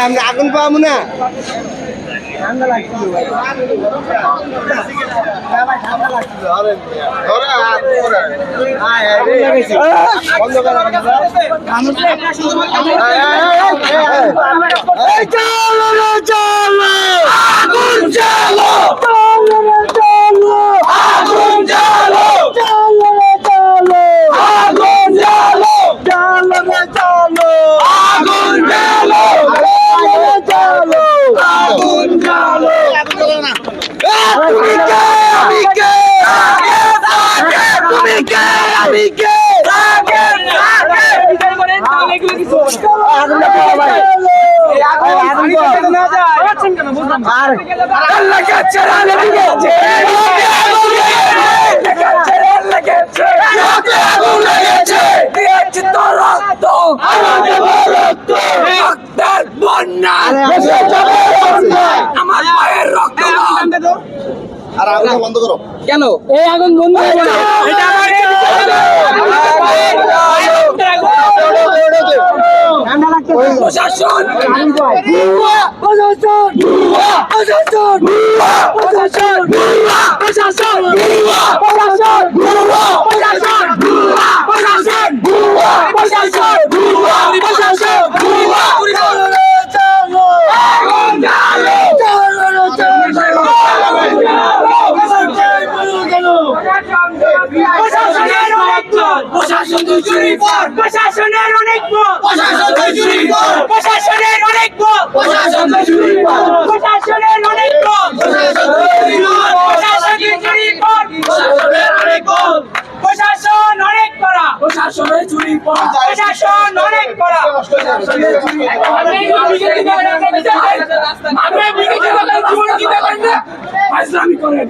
আমরা আগুন পাবো না। ঠান্ডা লাগছিল ভাই, ঠান্ডা লাগছিল। আমার পায়ের রক্ত আর আগুন বন্ধ করো। কেন এই আগুন বন্ধ হবে না? ঠান্ডা লাগতেছে। প্রশাসন প্রশাসনের অনেক প্রশাসনের অনেক প্রশাসনের অনেক প্রশাসন অনেক করা প্রশাসনের চুরি প্রশাসন অনেক করা ইসলামী করেন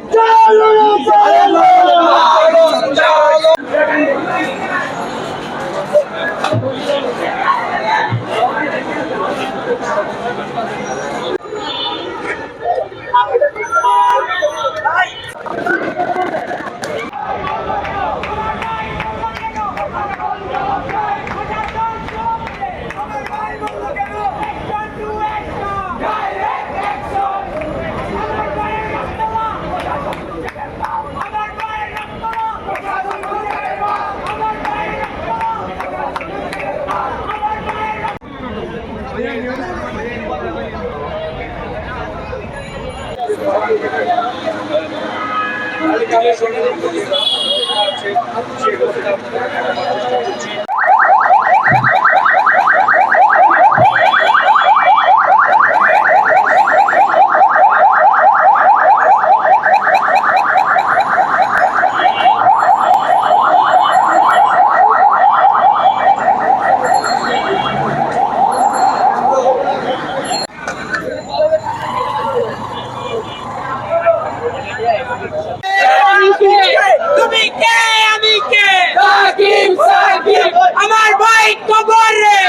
আমার ভাই কবরে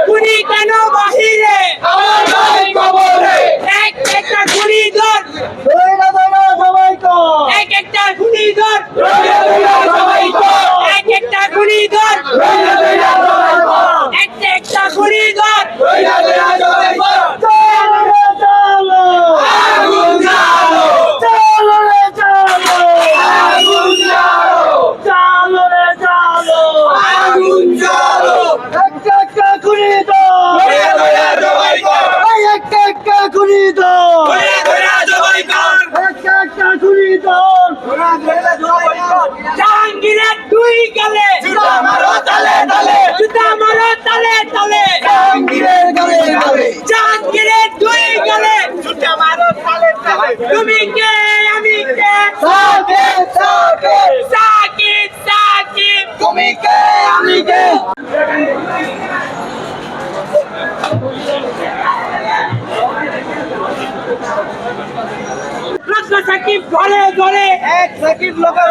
খুনি কেন বাহিরে আমার ভাই কবরে একটা খুনি ধর একটা খুনি ধর একটা খুনি ধর একটা খুনি ধর জাহাঙ্গীরের দুই গালে জুতা মারো তালে তালে জুতা মারো তালে তালে জাহাঙ্গীরের গালে গালে জাহাঙ্গীরের দুই গালে জুতা মারো তালে তালে তুমি কে আমি কে সাকিব সাকিব সাকিব সাকিব তুমি কে আমি কে সাকিব ঘরে ঘরে এক সাকিব লোকের